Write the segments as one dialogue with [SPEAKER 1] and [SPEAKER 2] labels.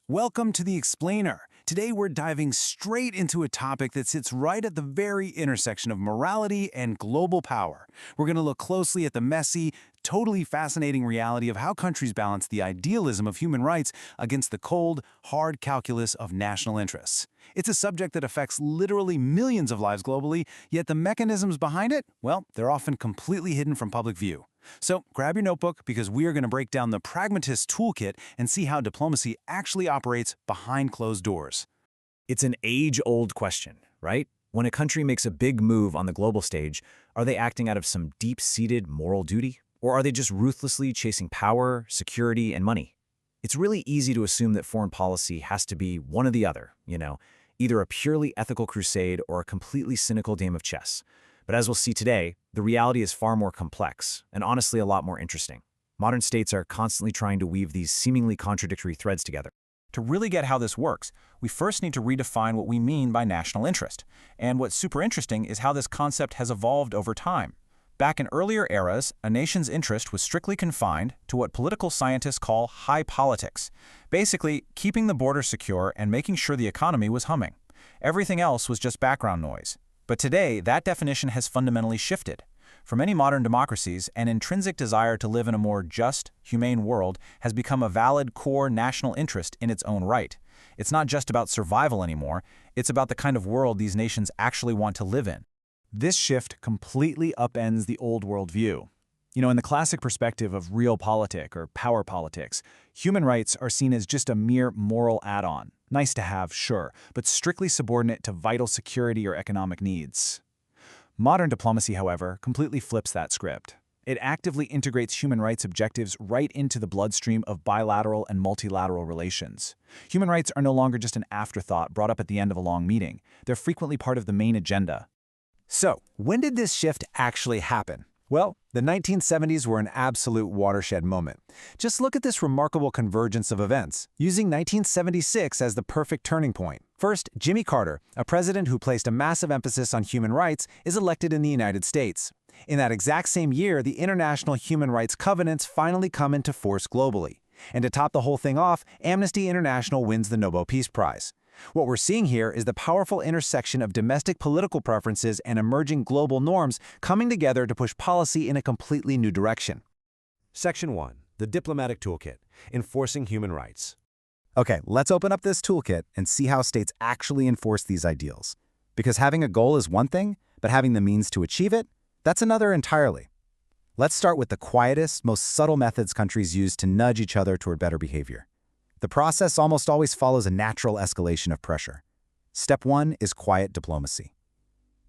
[SPEAKER 1] Welcome to The Explainer. Today we're diving straight into a topic that sits right at the very intersection of morality and global power. We're going to look closely at the messy, totally fascinating reality of how countries balance the idealism of human rights against the cold, hard calculus of national interests. It's a subject that affects literally millions of lives globally, yet the mechanisms behind it, well, they're often completely hidden from public view. So grab your notebook because we are going to break down the pragmatist toolkit and see how diplomacy actually operates behind closed doors.
[SPEAKER 2] It's an age-old question, right? When a country makes a big move on the global stage, are they acting out of some deep-seated moral duty? Or are they just ruthlessly chasing power, security, and money? It's really easy to assume that foreign policy has to be one or the other, either a purely ethical crusade or a completely cynical game of chess. But as we'll see today, the reality is far more complex, and honestly a lot more interesting. Modern states are constantly trying to weave these seemingly contradictory threads together.
[SPEAKER 1] To really get how this works, we first need to redefine what we mean by national interest. And what's super interesting is how this concept has evolved over time. Back in earlier eras, a nation's interest was strictly confined to what political scientists call high politics, basically keeping the border secure and making sure the economy was humming. Everything else was just background noise. But today, that definition has fundamentally shifted. For many modern democracies, an intrinsic desire to live in a more just, humane world has become a valid core national interest in its own right. It's not just about survival anymore, it's about the kind of world these nations actually want to live in. This shift completely upends the old worldview. In the classic perspective of realpolitik or power politics, human rights are seen as just a mere moral add-on. Nice to have, sure, but strictly subordinate to vital security or economic needs. Modern diplomacy, however, completely flips that script. It actively integrates human rights objectives right into the bloodstream of bilateral and multilateral relations. Human rights are no longer just an afterthought brought up at the end of a long meeting. They're frequently part of the main agenda.
[SPEAKER 3] So, when did this shift actually happen? Well, the 1970s were an absolute watershed moment. Just look at this remarkable convergence of events, using 1976 as the perfect turning point. First, Jimmy Carter, a president who placed a massive emphasis on human rights, is elected in the United States. In that exact same year, the international human rights covenants finally come into force globally. And to top the whole thing off, Amnesty International wins the Nobel Peace Prize. What we're seeing here is the powerful intersection of domestic political preferences and emerging global norms coming together to push policy in a completely new direction.
[SPEAKER 4] Section 1. The Diplomatic Toolkit, Enforcing Human Rights.
[SPEAKER 3] Okay, let's open up this toolkit and see how states actually enforce these ideals. Because having a goal is one thing, but having the means to achieve it, that's another entirely. Let's start with the quietest, most subtle methods countries use to nudge each other toward better behavior. The process almost always follows a natural escalation of pressure. Step 1 is quiet diplomacy.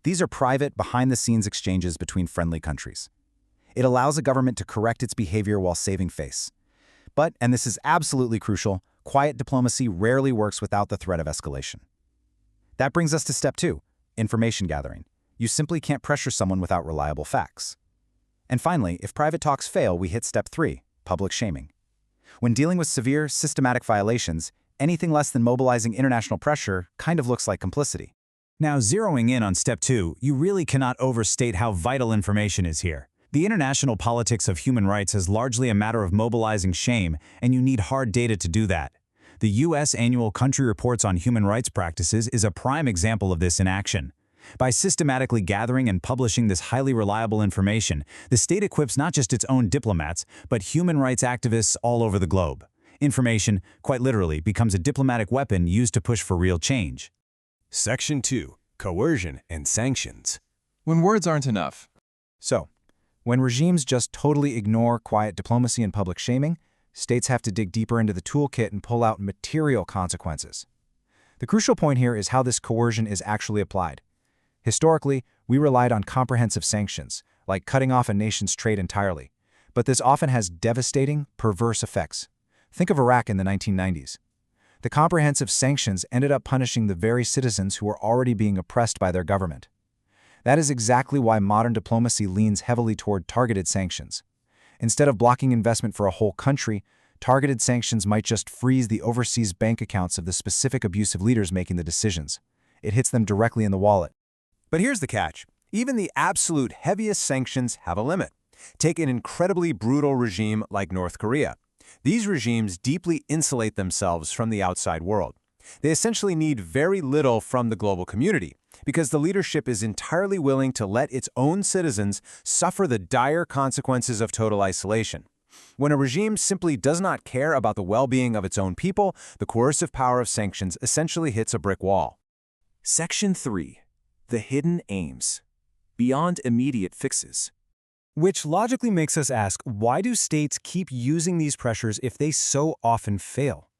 [SPEAKER 3] These are private, behind-the-scenes exchanges between friendly countries. It allows a government to correct its behavior while saving face. But, and this is absolutely crucial, quiet diplomacy rarely works without the threat of escalation. That brings us to step 2, information gathering. You simply can't pressure someone without reliable facts. And finally, if private talks fail, we hit step 3, public shaming. When dealing with severe, systematic violations, anything less than mobilizing international pressure kind of looks like complicity.
[SPEAKER 1] Now, zeroing in on step 2, you really cannot overstate how vital information is here. The international politics of human rights is largely a matter of mobilizing shame, and you need hard data to do that. The U.S. Annual Country Reports on Human Rights Practices is a prime example of this in action. By systematically gathering and publishing this highly reliable information, the state equips not just its own diplomats, but human rights activists all over the globe. Information, quite literally, becomes a diplomatic weapon used to push for real change.
[SPEAKER 4] Section 2. Coercion and Sanctions.
[SPEAKER 5] When words aren't enough.
[SPEAKER 3] So, when regimes just totally ignore quiet diplomacy and public shaming, states have to dig deeper into the toolkit and pull out material consequences. The crucial point here is how this coercion is actually applied. Historically, we relied on comprehensive sanctions, like cutting off a nation's trade entirely. But this often has devastating, perverse effects. Think of Iraq in the 1990s. The comprehensive sanctions ended up punishing the very citizens who were already being oppressed by their government. That is exactly why modern diplomacy leans heavily toward targeted sanctions. Instead of blocking investment for a whole country, targeted sanctions might just freeze the overseas bank accounts of the specific abusive leaders making the decisions. It hits them directly in the wallet.
[SPEAKER 4] But here's the catch. Even the absolute heaviest sanctions have a limit. Take an incredibly brutal regime like North Korea. These regimes deeply insulate themselves from the outside world. They essentially need very little from the global community because the leadership is entirely willing to let its own citizens suffer the dire consequences of total isolation. When a regime simply does not care about the well-being of its own people, the coercive power of sanctions essentially hits a brick wall.
[SPEAKER 2] Section 3. The hidden aims. Beyond immediate fixes.
[SPEAKER 3] Which logically makes us ask, why do states keep using these pressures if they so often fail?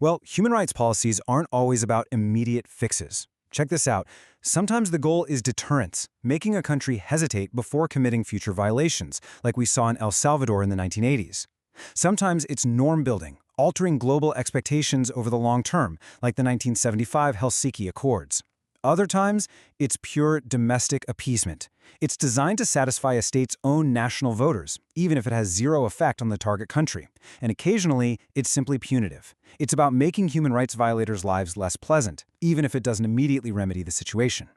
[SPEAKER 3] Well, human rights policies aren't always about immediate fixes. Check this out. Sometimes the goal is deterrence, making a country hesitate before committing future violations, like we saw in El Salvador in the 1980s. Sometimes it's norm building, altering global expectations over the long term, like the 1975 Helsinki Accords. Other times, it's pure domestic appeasement. It's designed to satisfy a state's own national voters, even if it has zero effect on the target country. And occasionally, it's simply punitive. It's about making human rights violators' lives less pleasant, even if it doesn't immediately remedy the situation.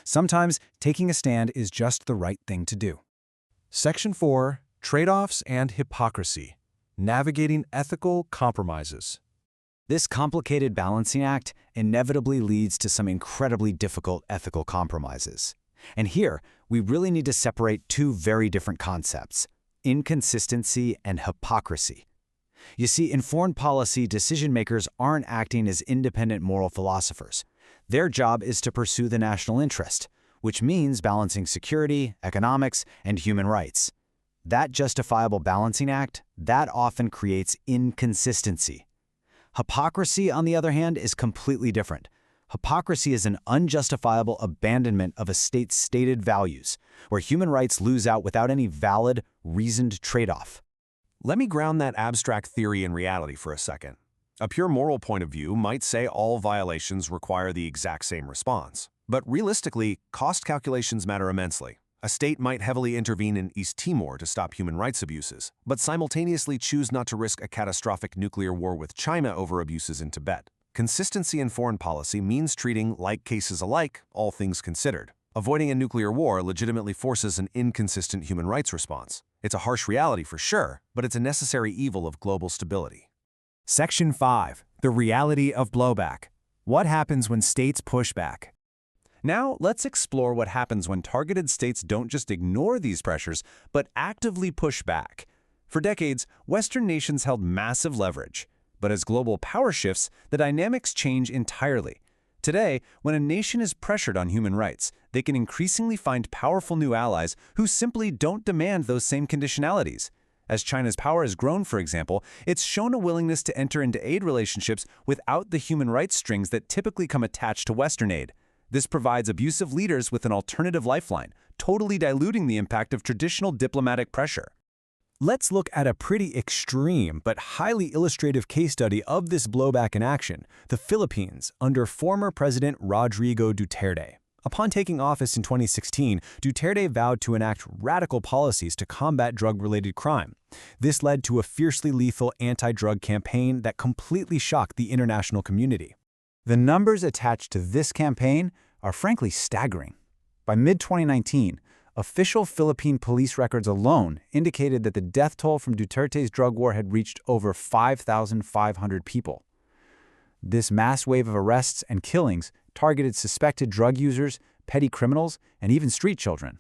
[SPEAKER 3] Sometimes, taking a stand is just the right thing to do.
[SPEAKER 4] Section 4. Trade-offs and hypocrisy. Navigating ethical compromises.
[SPEAKER 3] This complicated balancing act inevitably leads to some incredibly difficult ethical compromises. And here, we really need to separate two very different concepts: inconsistency and hypocrisy. You see, in foreign policy, decision-makers aren't acting as independent moral philosophers. Their job is to pursue the national interest, which means balancing security, economics, and human rights. That justifiable balancing act, that often creates inconsistency. Hypocrisy, on the other hand, is completely different. Hypocrisy is an unjustifiable abandonment of a state's stated values, where human rights lose out without any valid, reasoned trade-off.
[SPEAKER 4] Let me ground that abstract theory in reality for a second. A pure moral point of view might say all violations require the exact same response. But realistically, cost calculations matter immensely. A state might heavily intervene in East Timor to stop human rights abuses, but simultaneously choose not to risk a catastrophic nuclear war with China over abuses in Tibet. Consistency in foreign policy means treating like cases alike, all things considered. Avoiding a nuclear war legitimately forces an inconsistent human rights response. It's a harsh reality for sure, but it's a necessary evil of global stability.
[SPEAKER 2] Section 5. The reality of blowback. What happens when states push back?
[SPEAKER 1] Now, let's explore what happens when targeted states don't just ignore these pressures, but actively push back. For decades, Western nations held massive leverage. But as global power shifts, the dynamics change entirely. Today, when a nation is pressured on human rights, they can increasingly find powerful new allies who simply don't demand those same conditionalities. As China's power has grown, for example, it's shown a willingness to enter into aid relationships without the human rights strings that typically come attached to Western aid. This provides abusive leaders with an alternative lifeline, totally diluting the impact of traditional diplomatic pressure.
[SPEAKER 2] Let's look at a pretty extreme but highly illustrative case study of this blowback in action: the Philippines under former President Rodrigo Duterte. Upon taking office in 2016, Duterte vowed to enact radical policies to combat drug-related crime. This led to a fiercely lethal anti-drug campaign that completely shocked the international community.
[SPEAKER 3] The numbers attached to this campaign are frankly staggering. By mid-2019, official Philippine police records alone indicated that the death toll from Duterte's drug war had reached over 5,500 people. This mass wave of arrests and killings targeted suspected drug users, petty criminals, and even street children.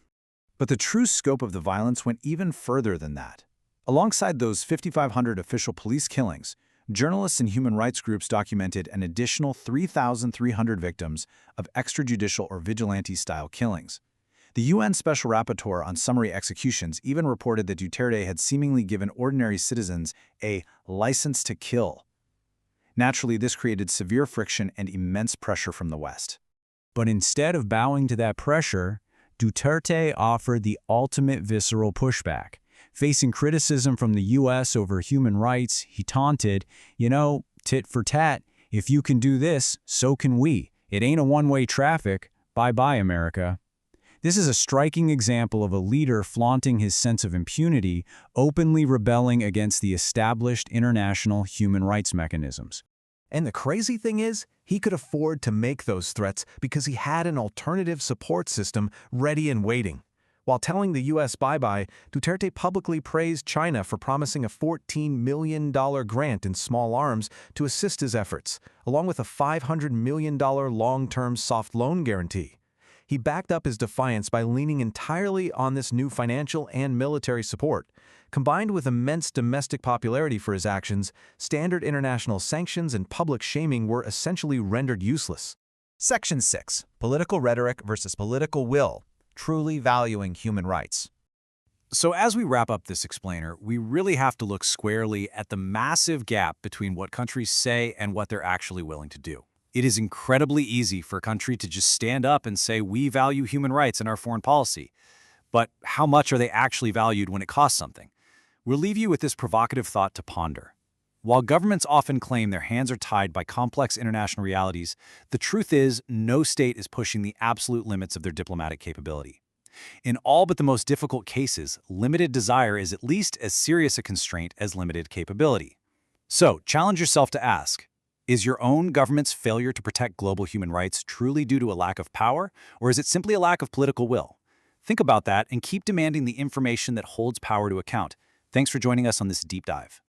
[SPEAKER 3] But the true scope of the violence went even further than that. Alongside those 5,500 official police killings, journalists and human rights groups documented an additional 3,300 victims of extrajudicial or vigilante-style killings. The UN Special Rapporteur on Summary Executions even reported that Duterte had seemingly given ordinary citizens a license to kill. Naturally, this created severe friction and immense pressure from the West.
[SPEAKER 2] But instead of bowing to that pressure, Duterte offered the ultimate visceral pushback. Facing criticism from the U.S. over human rights, he taunted, tit for tat, if you can do this, so can we. It ain't a one-way traffic. Bye-bye, America. This is a striking example of a leader flaunting his sense of impunity, openly rebelling against the established international human rights mechanisms.
[SPEAKER 4] And the crazy thing is, he could afford to make those threats because he had an alternative support system ready and waiting. While telling the U.S. bye-bye, Duterte publicly praised China for promising a $14 million grant in small arms to assist his efforts, along with a $500 million long-term soft loan guarantee. He backed up his defiance by leaning entirely on this new financial and military support. Combined with immense domestic popularity for his actions, standard international sanctions and public shaming were essentially rendered useless.
[SPEAKER 1] Section 6. Political rhetoric versus political will. Truly valuing human rights.
[SPEAKER 2] So as we wrap up this explainer, we really have to look squarely at the massive gap between what countries say and what they're actually willing to do. It is incredibly easy for a country to just stand up and say, we value human rights in our foreign policy. But how much are they actually valued when it costs something? We'll leave you with this provocative thought to ponder. While governments often claim their hands are tied by complex international realities, the truth is no state is pushing the absolute limits of their diplomatic capability. In all but the most difficult cases, limited desire is at least as serious a constraint as limited capability. So, challenge yourself to ask, is your own government's failure to protect global human rights truly due to a lack of power, or is it simply a lack of political will? Think about that and keep demanding the information that holds power to account. Thanks for joining us on this deep dive.